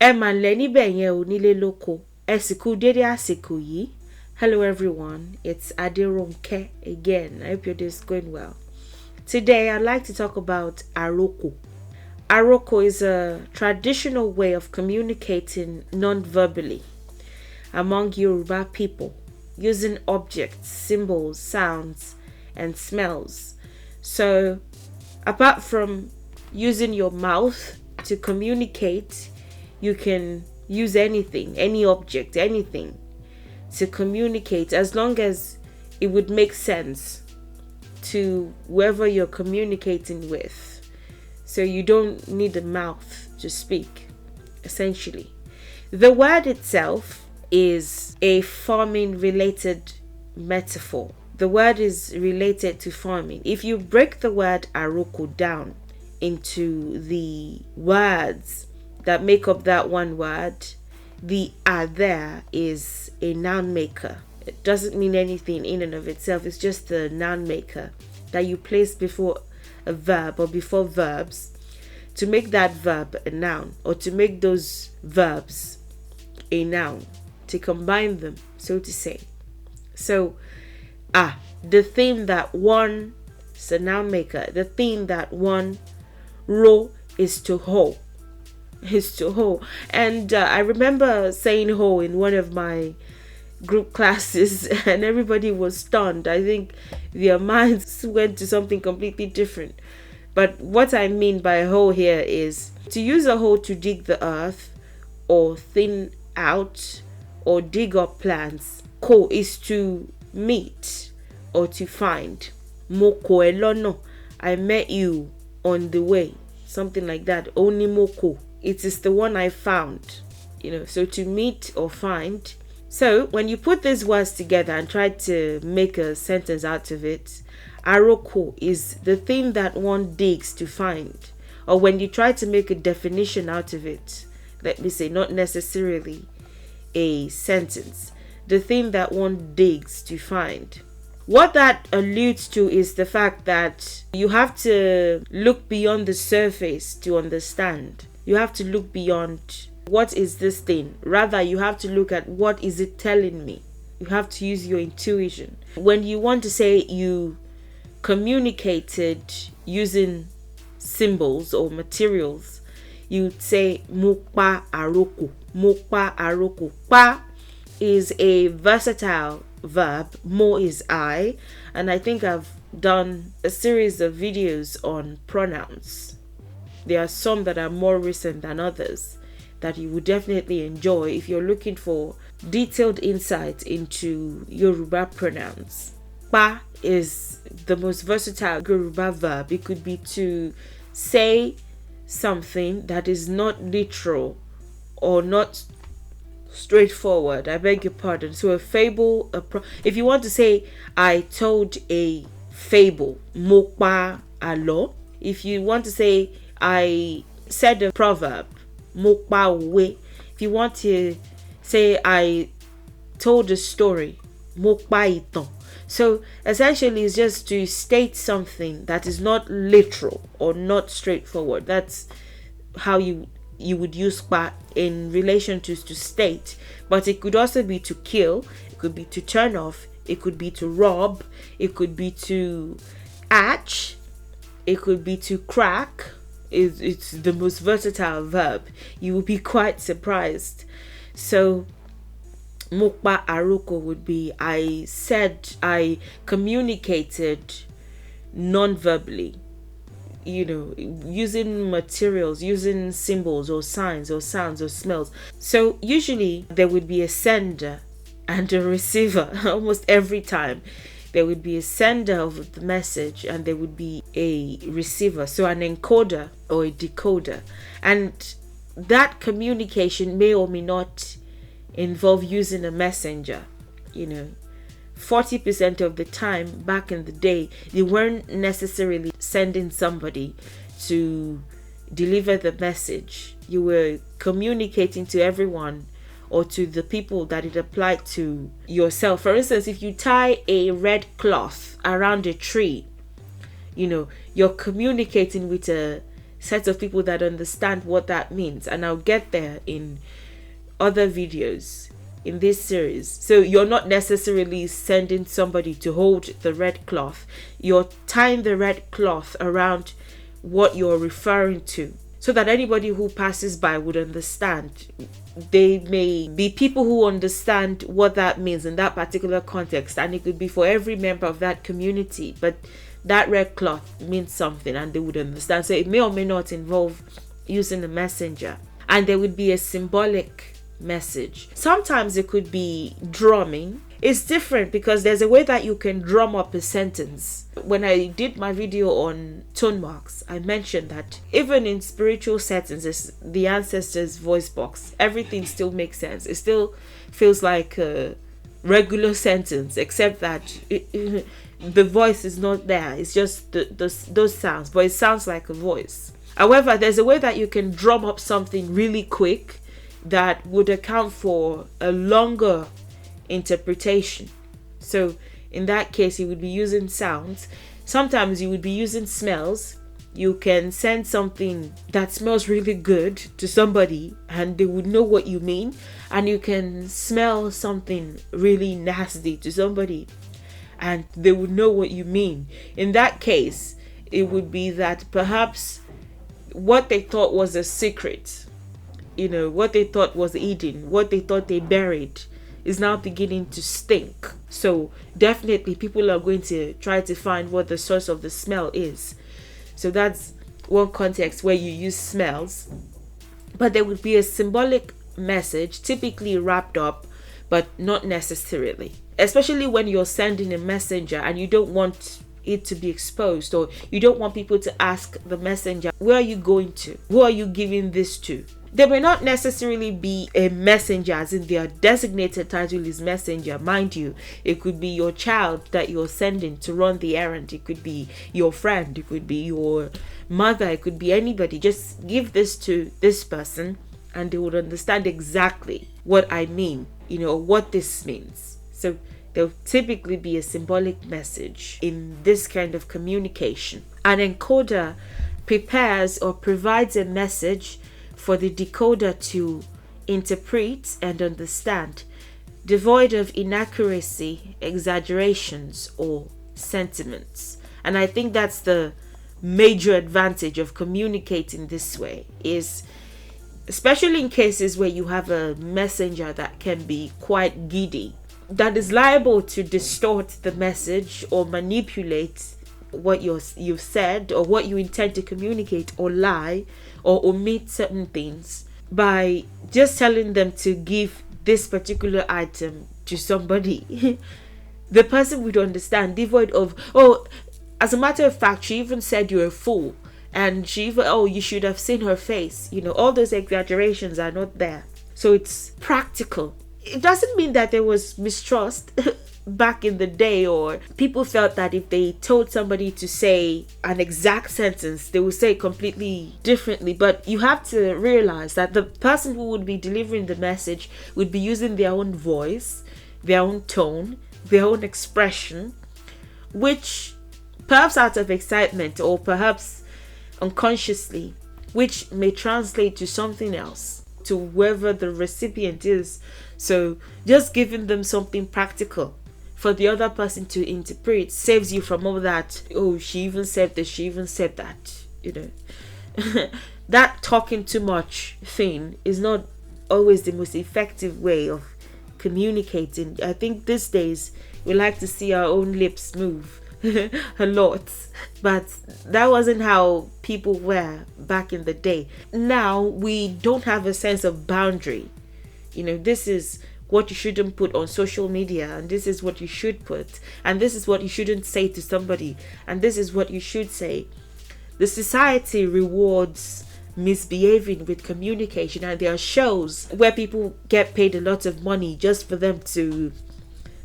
Emma Lenny Benye Unile Loko. Esiku Dede Asiku Yi. Hello everyone, it's Adirunke again. I hope your day is going well. Today I'd like to talk about Aroko. Aroko is a traditional way of communicating non-verbally among Yoruba people using objects, symbols, sounds, and smells. So, apart from using your mouth to communicate, you can use anything, any object, anything to communicate, as long as it would make sense to whoever you're communicating with. So you don't need a mouth to speak, essentially. The word itself is a farming related metaphor. The word is related to farming. If you break the word Aroko down into the words that make up that one word, the there is a noun maker. It doesn't mean anything in and of itself. It's just the noun maker that you place before a verb or before verbs to make that verb a noun, or to make those verbs a noun, to combine them, so to say. So, the thing that one is a noun maker. The thing that one ro is to hoe. And I remember saying ho in one of my group classes and everybody was stunned. I think their minds went to something completely different. But what I mean by hoe here is to use a hoe to dig the earth or thin out or dig up plants. Ko is to meet or to find. Moko elono, I met you on the way. Something like that. Oni moko. It is the one I found, so to meet or find. So when you put these words together and try to make a sentence out of it, Aroko is the thing that one digs to find. Or when you try to make a definition out of it, let me say, not necessarily a sentence, the thing that one digs to find. What that alludes to is the fact that you have to look beyond the surface to understand. You have to look beyond what is this thing. Rather, you have to look at what is it telling me. You have to use your intuition. When you want to say you communicated using symbols or materials, you say mokpa aroko. Mokpa aroko. Pa is a versatile verb. Mo is I. And I think I've done a series of videos on pronouns. There are some that are more recent than others that you would definitely enjoy if you're looking for detailed insight into Yoruba pronouns. Pa is the most versatile Yoruba verb. It could be to say something that is not literal or not straightforward. I beg your pardon. So a fable, if you want to say, I told a fable, mo pa alo. If you want to say, I said a proverb, mo pa we. If you want to say, I told a story, mo pa itan. So essentially it's just to state something that is not literal or not straightforward. That's how you would use pa in relation to state. But it could also be to kill, it could be to turn off, it could be to rob, it could be to atch, it could be to crack. It's the most versatile verb. You will be quite surprised. So mokpa aroko would be I communicated non-verbally, using materials, using symbols or signs or sounds or smells. So usually there would be a sender and a receiver. Almost every time there would be a sender of the message and there would be a receiver, so an encoder or a decoder. And that communication may or may not involve using a messenger. 40% of the time back in the day, you weren't necessarily sending somebody to deliver the message. You were communicating to everyone or to the people that it applied to yourself. For instance, if you tie a red cloth around a tree, you're communicating with a set of people that understand what that means, and I'll get there in other videos in this series. So you're not necessarily sending somebody to hold the red cloth, you're tying the red cloth around what you're referring to, so that anybody who passes by would understand. They may be people who understand what that means in that particular context, and it could be for every member of that community, but that red cloth means something and they would understand. So it may or may not involve using a messenger, and there would be a symbolic message. Sometimes it could be drumming. It's different because there's a way that you can drum up a sentence. When I did my video on tone marks, I mentioned that even in spiritual settings, it's the ancestors' voice box, everything still makes sense. It still feels like a regular sentence, except that the voice is not there. It's just those sounds, but it sounds like a voice. However, there's a way that you can drum up something really quick that would account for a longer interpretation. So in that case, you would be using sounds. Sometimes you would be using smells. You can send something that smells really good to somebody and they would know what you mean, and you can smell something really nasty to somebody and they would know what you mean. In that case, it would be that perhaps what they thought was a secret, what they thought was hidden, what they thought they buried, is now beginning to stink. So definitely people are going to try to find what the source of the smell is. So that's one context where you use smells. But there would be a symbolic message, typically wrapped up, but not necessarily. Especially when you're sending a messenger and you don't want it to be exposed, or you don't want people to ask the messenger, where are you going to? Who are you giving this to? There may not necessarily be a messenger, as in their designated title is messenger. Mind you, it could be your child that you're sending to run the errand. It could be your friend. It could be your mother. It could be anybody. Just give this to this person and they would understand exactly what I mean, what this means. So there'll typically be a symbolic message in this kind of communication. An encoder prepares or provides a message for the decoder to interpret and understand, devoid of inaccuracy, exaggerations, or sentiments. And I think that's the major advantage of communicating this way, is especially in cases where you have a messenger that can be quite giddy, that is liable to distort the message or manipulate what you've said or what you intend to communicate, or lie or omit certain things by just telling them to give this particular item to somebody. The person would understand, devoid of, as a matter of fact, she even said you're a fool, and she even, you should have seen her face. All those exaggerations are not there. So it's practical. It doesn't mean that there was mistrust back in the day, or people felt that if they told somebody to say an exact sentence, they would say it completely differently. But you have to realize that the person who would be delivering the message would be using their own voice, their own tone, their own expression, which perhaps out of excitement or perhaps unconsciously, which may translate to something else to whoever the recipient is. So just giving them something practical for the other person to interpret saves you from all that, she even said this, she even said that, That talking too much thing is not always the most effective way of communicating. I think these days we like to see our own lips move a lot, but that wasn't how people were back in the day. Now we don't have a sense of boundary. This is what you shouldn't put on social media, and this is what you should put, and this is what you shouldn't say to somebody, and this is what you should say. The society rewards misbehaving with communication, and there are shows where people get paid a lot of money just for them to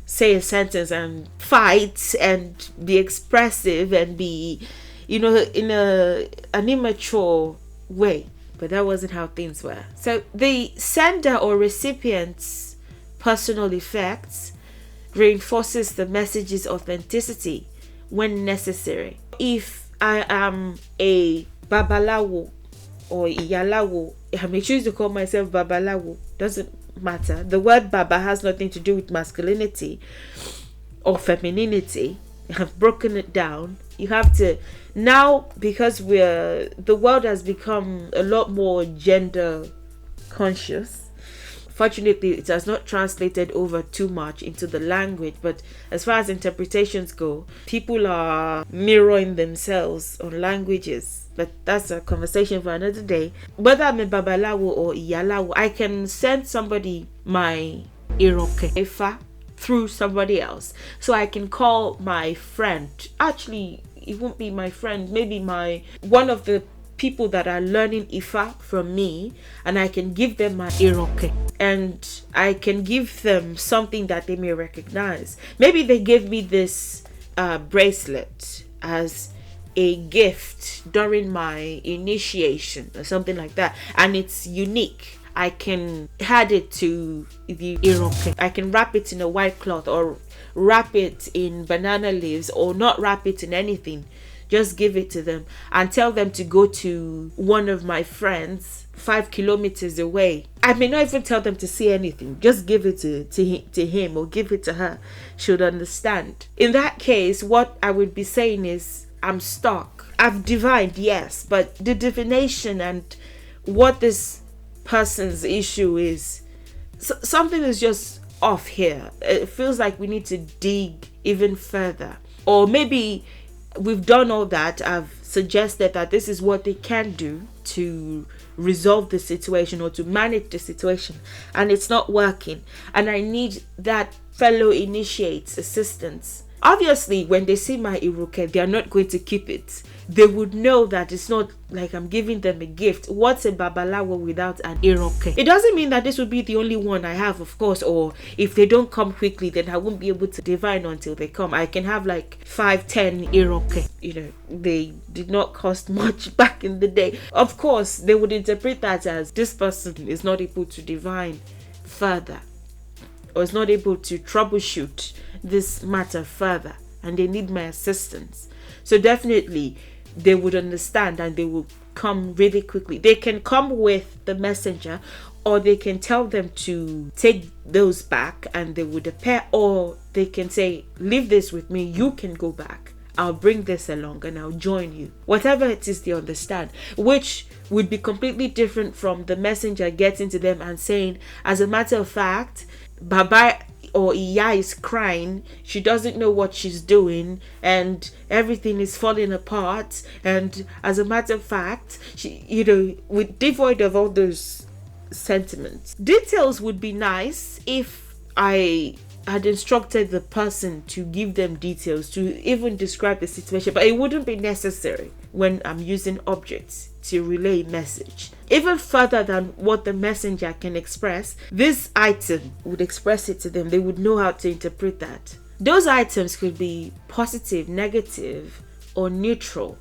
say a sentence and fight and be expressive and be, in an immature way. But that wasn't how things were. So the sender or recipient's personal effects reinforces the message's authenticity when necessary. If I am a Babalawo or Iyalawo. I may choose to call myself Babalawo. Doesn't matter. The word Baba has nothing to do with masculinity or femininity. I've broken it down. You have to now, because the world has become a lot more gender conscious. Fortunately, it has not translated over too much into the language, but as far as interpretations go, people are mirroring themselves on languages. But that's a conversation for another day. Whether I'm a Babalawo or Iyalawo, I can send somebody my Aroko through somebody else. So I can call my friend. Actually, it won't be my friend, maybe one of the people that are learning Ifa from me, and I can give them my Aroko, and I can give them something that they may recognize. Maybe they gave me this bracelet as a gift during my initiation or something like that, and it's unique. I can add it to the Aroko. I can wrap it in a white cloth or wrap it in banana leaves, or not wrap it in anything. Just give it to them and tell them to go to one of my friends 5 kilometers away. I may not even tell them to say anything. Just give it to him or give it to her. Should understand. In that case, what I would be saying is, I'm stuck. I've divined, yes, but the divination and what this person's issue is, something is just off here. It feels like we need to dig even further. Or maybe we've done all that. I've suggested that this is what they can do to resolve the situation or to manage the situation, and it's not working, and I need that fellow initiate's assistance. Obviously, when they see my Iruke, they are not going to keep it. They would know that it's not like I'm giving them a gift. What's a Babalawo without an Iruke? It doesn't mean that this will be the only one I have, of course, or if they don't come quickly, then I won't be able to divine until they come. I can have like 5-10 Iruke. They did not cost much back in the day. Of course, they would interpret that as this person is not able to divine further, or is not able to troubleshoot this matter further, and they need my assistance. So definitely they would understand and they will come really quickly. They can come with the messenger, or they can tell them to take those back and they would appear, or they can say, leave this with me, you can go back, I'll bring this along and I'll join you. Whatever it is, they understand, which would be completely different from the messenger getting to them and saying, as a matter of fact, Baba or Iya is crying, she doesn't know what she's doing, and everything is falling apart, and as a matter of fact, she, with devoid of all those sentiments. Details would be nice if I had instructed the person to give them details, to even describe the situation, but it wouldn't be necessary when I'm using objects to relay a message. Even further than what the messenger can express, this item would express it to them. They would know how to interpret that. Those items could be positive, negative, or neutral,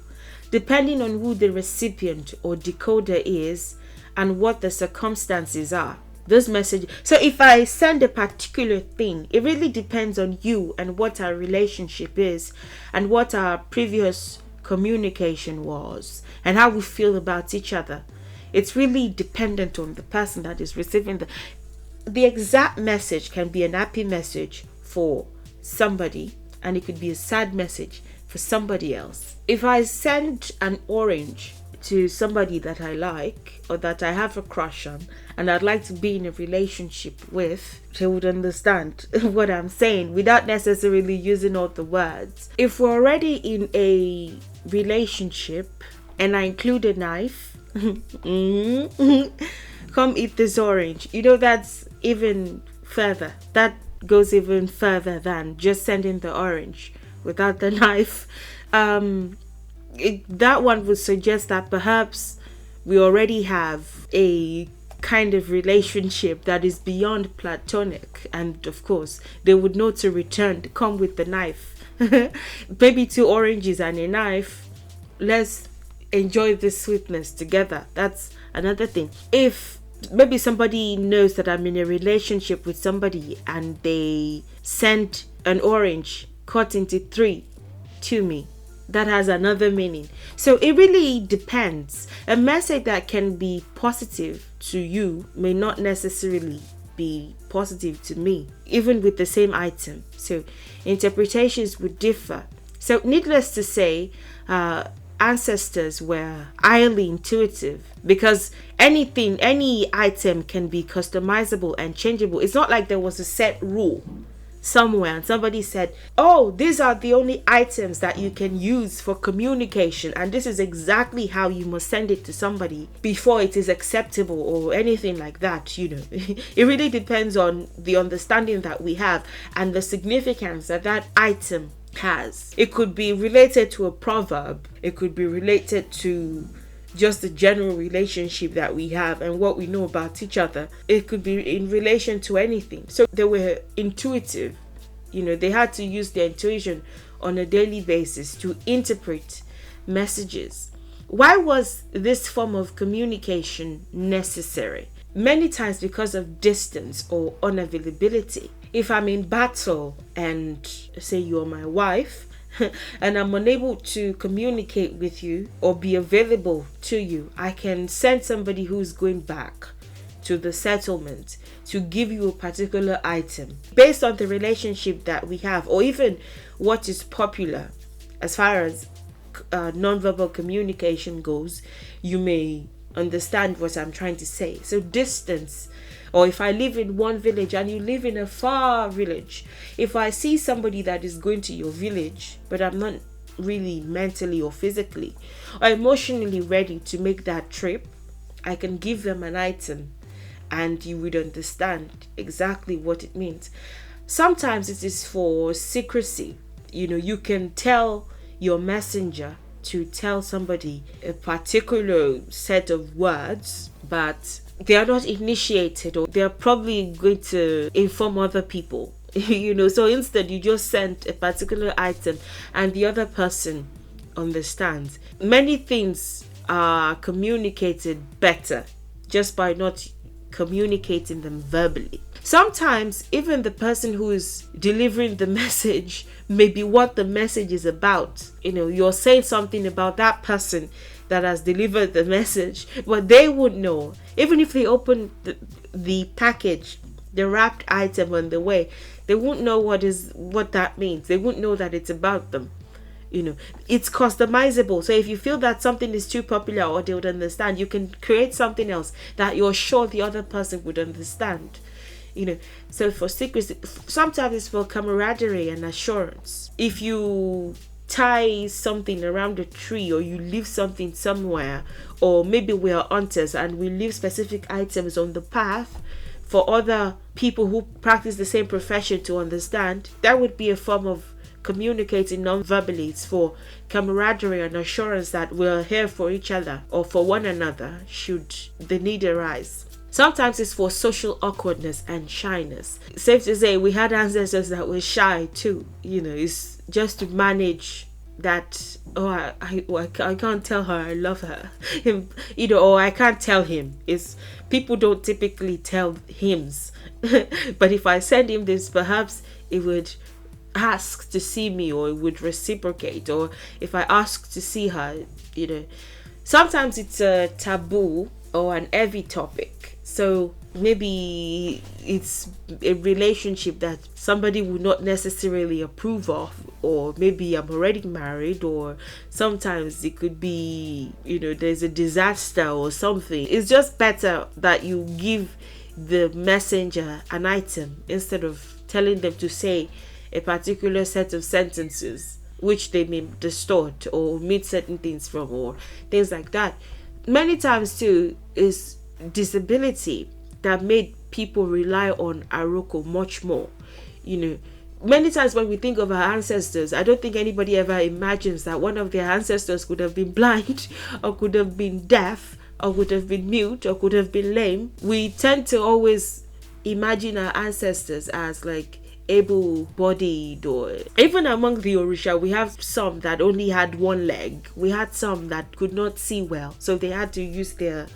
depending on who the recipient or decoder is and what the circumstances are. This message. So if I send a particular thing, it really depends on you and what our relationship is and what our previous communication was and how we feel about each other. It's really dependent on the person that is receiving the exact message. Can be an happy message for somebody, and it could be a sad message for somebody else. If I send an orange to somebody that I like or that I have a crush on and I'd like to be in a relationship with, they would understand what I'm saying without necessarily using all the words. If we're already in a relationship and I include a knife, come eat this orange, that's even further. That goes even further than just sending the orange without the knife. That one would suggest that perhaps we already have a kind of relationship that is beyond platonic, and of course they would know to come with the knife. Maybe 2 oranges and a knife. Let's enjoy this sweetness together. That's another thing. If maybe somebody knows that I'm in a relationship with somebody and they send an orange cut into 3 to me, that has another meaning. So it really depends. A message that can be positive to you may not necessarily be positive to me, even with the same item. So interpretations would differ. So needless to say, ancestors were highly intuitive, because any item can be customizable and changeable. It's not like there was a set rule somewhere and somebody said, oh, these are the only items that you can use for communication, and this is exactly how you must send it to somebody before it is acceptable, or anything like that. It really depends on the understanding that we have and the significance that that item has. It could be related to a proverb, it could be related to just the general relationship that we have and what we know about each other. It could be in relation to anything. So they were intuitive. They had to use their intuition on a daily basis to interpret messages. Why was this form of communication necessary? Many times because of distance or unavailability. If I'm in battle and say you're my wife, and I'm unable to communicate with you or be available to you, I can send somebody who's going back to the settlement to give you a particular item based on the relationship that we have, or even what is popular as far as nonverbal communication goes. You may understand what I'm trying to say. So distance, or if I live in one village and you live in a far village, if I see somebody that is going to your village, but I'm not really mentally or physically or emotionally ready to make that trip, I can give them an item and you would understand exactly what it means. Sometimes it is for secrecy. You can tell your messenger to tell somebody a particular set of words, but they are not initiated, or they're probably going to inform other people. So instead you just send a particular item and the other person understands. Many things are communicated better just by not communicating them verbally. Sometimes even the person who is delivering the message may be what the message is about. You're saying something about that person that has delivered the message, but they would know. Even if they open the package, the wrapped item on the way, they won't know what that means. They won't know that it's about them. It's customizable. So if you feel that something is too popular or they would understand, you can create something else that you're sure the other person would understand. So for secrecy, sometimes it's for camaraderie and assurance. If you tie something around a tree, or you leave something somewhere, or maybe we are hunters and we leave specific items on the path for other people who practice the same profession to understand, that would be a form of communicating non-verbally. It's for camaraderie and assurance that we're here for each other or for one another should the need arise. Sometimes it's for social awkwardness and shyness. Safe to say, we had ancestors that were shy too. It's just to manage that. I can't tell her I love her, or I can't tell him. It's people don't typically tell hymns, but if I send him this, perhaps it would ask to see me, or it would reciprocate. Or if I ask to see her, sometimes it's a taboo or an heavy topic. So maybe it's a relationship that somebody would not necessarily approve of, or maybe I'm already married, or sometimes it could be, there's a disaster or something. It's just better that you give the messenger an item instead of telling them to say a particular set of sentences which they may distort or omit certain things from, or things like that. Many times too is disability that made people rely on Aroko much more. Many times when we think of our ancestors, I don't think anybody ever imagines that one of their ancestors could have been blind, or could have been deaf, or could have been mute, or could have been lame. We tend to always imagine our ancestors as like able-bodied, or even among the Orisha, we have some that only had one leg. We had some that could not see well, so they had to use their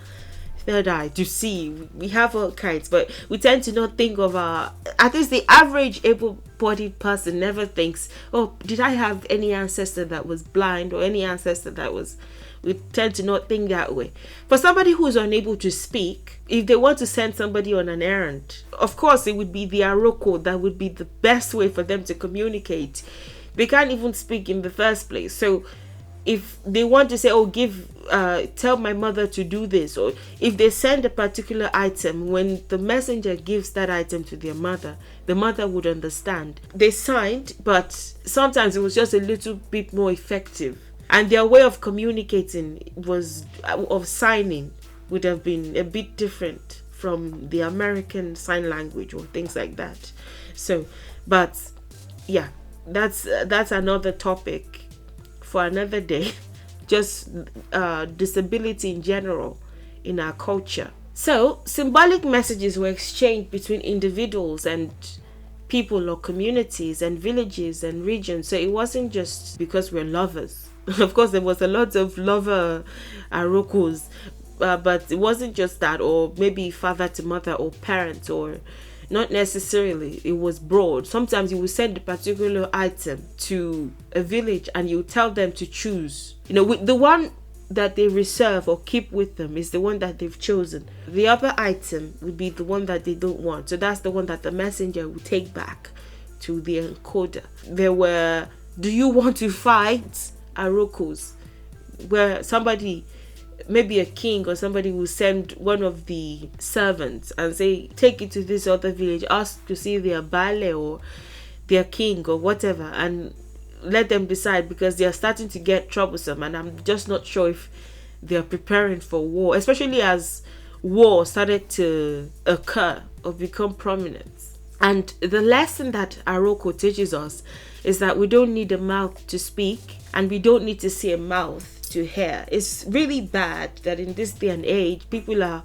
third eye to see. We have all kinds, but we tend to not think of at least the average able-bodied person never thinks, oh, did I have any ancestor that was blind or any ancestor that was. We tend to not think that way. For somebody who's unable to speak, if they want to send somebody on an errand, of course it would be the Aroko that would be the best way for them to communicate. They can't even speak in the first place. So if they want to say, oh, tell my mother to do this, or if they send a particular item, when the messenger gives that item to their mother, the mother would understand. They signed, but sometimes it was just a little bit more effective. And their way of communicating of signing would have been a bit different from the American Sign Language or things like that. So, but yeah, that's another topic for another day. Just disability in general in our culture. So, symbolic messages were exchanged between individuals and people or communities and villages and regions. So it wasn't just because we're lovers. Of course, there was a lot of lover Arokos, but it wasn't just that, or maybe father to mother or parent, or not necessarily. It was broad. Sometimes you will send a particular item to a village and you tell them to choose. The one that they reserve or keep with them is the one that they've chosen. The other item would be the one that they don't want. So that's the one that the messenger will take back to the encoder. There were, do you want to fight? Arokos, where somebody, maybe a king or somebody, will send one of the servants and say, take it to this other village, ask to see their bale or their king or whatever, and let them decide, because they are starting to get troublesome, and I'm just not sure if they're preparing for war, especially as war started to occur or become prominent. And the lesson that Aroko teaches us is that we don't need a mouth to speak, and we don't need to see a mouth to hear. It's really bad that in this day and age, people are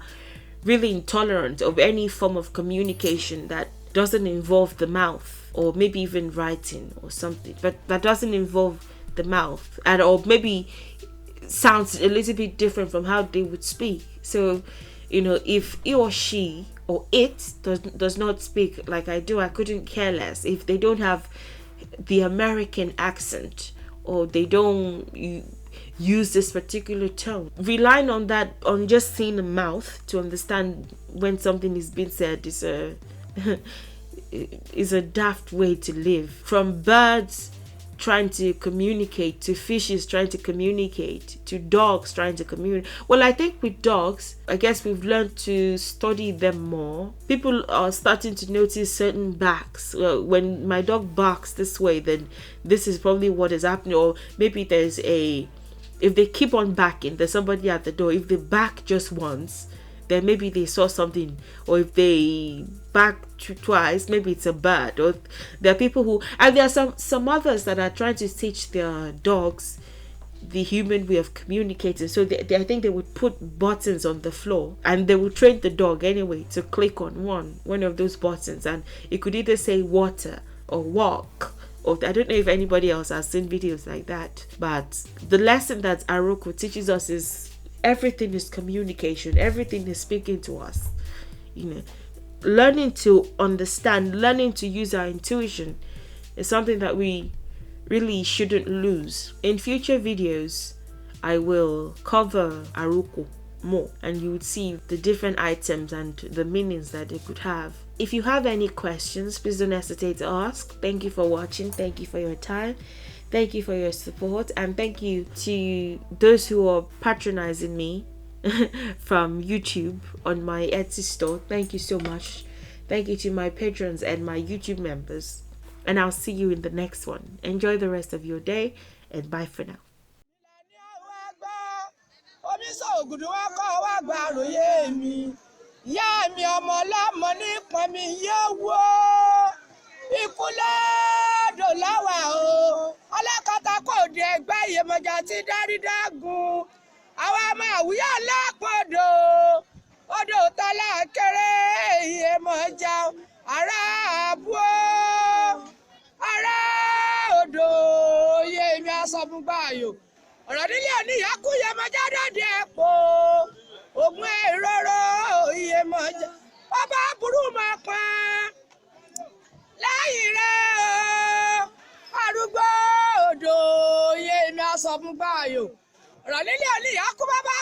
really intolerant of any form of communication that doesn't involve the mouth, or maybe even writing or something, but that doesn't involve the mouth, or maybe sounds a little bit different from how they would speak. So, if he or she or it does not speak like I do, I couldn't care less. If they don't have the American accent, or they don't use this particular tone, relying on that, on just seeing a mouth to understand when something is being said, is a daft way to live. From birds trying to communicate, to fishes trying to communicate, to dogs trying to communicate. Well, I think with dogs, I guess we've learned to study them more. People are starting to notice certain barks. When my dog barks this way, then this is probably what is happening. Or maybe if they keep on barking, there's somebody at the door. If they bark just once, then maybe they saw something. Or if they bark twice, maybe it's a bird. Or there are people who, and there are some others that are trying to teach their dogs the human way of communicating. So I think they would put buttons on the floor, and they would train the dog anyway to click on one of those buttons, and it could either say water or walk. Or I don't know if anybody else has seen videos like that. But the lesson that Aroko teaches us is everything is communication. Everything is speaking to us. Learning to understand, learning to use our intuition is something that we really shouldn't lose. In future videos, I will cover Aroko more, and you would see the different items and the meanings that it could have. If you have any questions, please don't hesitate to ask. Thank you for watching. Thank you for your time. Thank you for your support, and thank you to those who are patronizing me from YouTube on my Etsy store. Thank you so much. Thank you to my patrons and my YouTube members, and I'll see you in the next one. Enjoy the rest of your day, and bye for now. Àwa máa wúyà lápòdò odò tọ́lá kéré Iyemọja ará àbúò ará odò Yemi asọ̀fúngbàyò ọ̀rọ̀ nílé oníyàkú Iyemọja dòde ẹ̀pọ̀ ògùn èròrò iye mọ̀já ọba burú máa pa lẹ́yìn rẹ̀ arúgbó odò iye mi aṣọ fún báyò ọ̀rọ̀ nílé oníyà kú bàbá